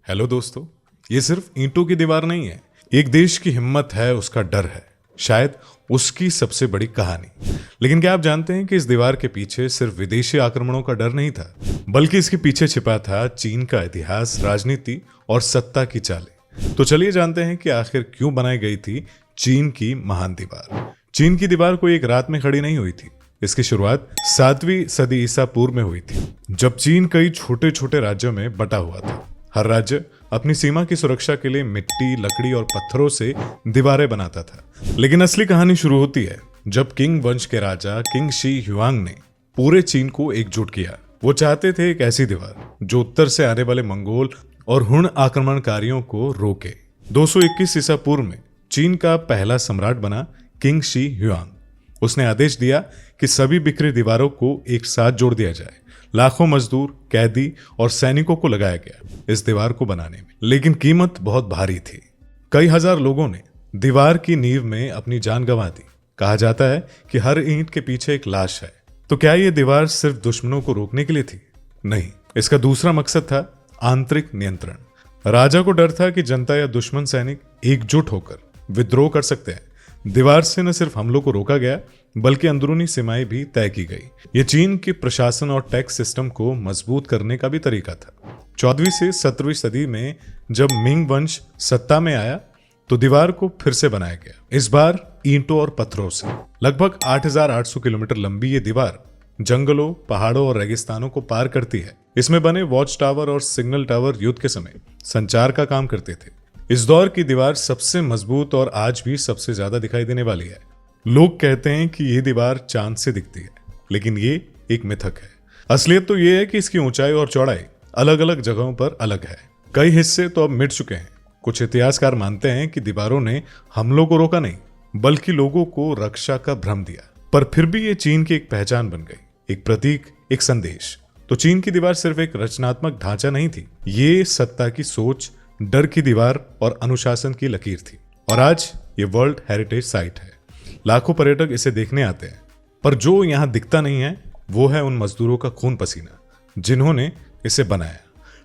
Hello दोस्तों, ये सिर्फ ईंटों की दीवार नहीं है। एक देश की हिम्मत है, उसका डर है, शायद उसकी सबसे बड़ी कहानी। लेकिन क्या आप जानते हैं कि इस दीवार के पीछे सिर्फ विदेशी आक्रमणों का डर नहीं था, बल्कि इसके पीछे छिपा था चीन का इतिहास, राजनीति और सत्ता की चालें। तो चलिए जानते हैं कि आखिर क्यों बनाई गई थी चीन की महान दीवार। चीन की दीवार कोई एक रात में खड़ी नहीं हुई थी। इसकी शुरुआत 7वीं सदी ईसा पूर्व में हुई थी, जब चीन कई छोटे छोटे राज्यों में बटा हुआ था। हर राज्य अपनी सीमा की सुरक्षा के लिए मिट्टी, लकड़ी और पत्थरों से दीवारें बनाता था। लेकिन असली कहानी शुरू होती है जब किंग वंश के राजा किंग शी हुआंग ने पूरे चीन को एकजुट किया। वो चाहते थे एक ऐसी दीवार जो उत्तर से आने वाले मंगोल और हुन आक्रमणकारियों को रोके। 221 ईसा पूर्व में चीन का पहला सम्राट बना किंग शी हुआंग। उसने आदेश दिया कि सभी बिखरी दीवारों को एक साथ जोड़ दिया जाए। लाखों मजदूर, कैदी और सैनिकों को लगाया गया इस दीवार को बनाने में, लेकिन कीमत बहुत भारी थी। कई हजार लोगों ने दीवार की नींव में अपनी जान गंवा दी। कहा जाता है कि हर ईंट के पीछे एक लाश है। तो क्या यह दीवार सिर्फ दुश्मनों को रोकने के लिए थी? नहीं, इसका दूसरा मकसद था आंतरिक नियंत्रण। राजा को डर था कि जनता या दुश्मन सैनिक एकजुट होकर विद्रोह कर सकते हैं। दीवार से न सिर्फ हमलों को रोका गया, बल्कि अंदरूनी सीमाएं भी तय की गई। ये चीन के प्रशासन और टैक्स सिस्टम को मजबूत करने का भी तरीका था। 14वीं से 17वीं सदी में जब मिंग वंश सत्ता में आया तो दीवार को फिर से बनाया गया, इस बार ईंटों और पत्थरों से। लगभग 8,800 किलोमीटर लंबी ये दीवार जंगलों, पहाड़ों और रेगिस्तानों को पार करती है। इसमें बने वॉच टावर और सिग्नल टावर युद्ध के समय संचार का काम करते थे। इस दौर की दीवार सबसे मजबूत और आज भी सबसे ज्यादा दिखाई देने वाली है। लोग कहते हैं कि यह दीवार चांद से दिखती है, लेकिन ये एक मिथक है। असलियत तो यह है कि इसकी ऊंचाई और चौड़ाई अलग अलग जगहों पर अलग है। कई हिस्से तो अब मिट चुके हैं। कुछ इतिहासकार मानते हैं कि दीवारों ने हमलों को रोका नहीं, बल्कि लोगों को रक्षा का भ्रम दिया। पर फिर भी ये चीन की एक पहचान बन गई, एक प्रतीक, एक संदेश। तो चीन की दीवार सिर्फ एक रचनात्मक ढांचा नहीं थी, ये सत्ता की सोच, डर की दीवार और अनुशासन की लकीर थी। और आज ये वर्ल्ड हेरिटेज साइट है। लाखों पर्यटक इसे देखने आते हैं, पर जो यहाँ दिखता नहीं है वो है उन मजदूरों का खून पसीना जिन्होंने इसे बनाया।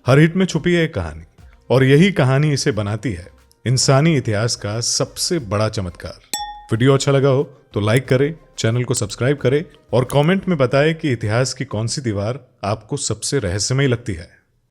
हर ईंट में छुपी है एक कहानी, और यही कहानी इसे बनाती है इंसानी इतिहास का सबसे बड़ा चमत्कार। वीडियो अच्छा लगा हो तो लाइक करें, चैनल को सब्सक्राइब करें और कमेंट में बताएं कि इतिहास की कौन सी दीवार आपको सबसे रहस्यमयी लगती है।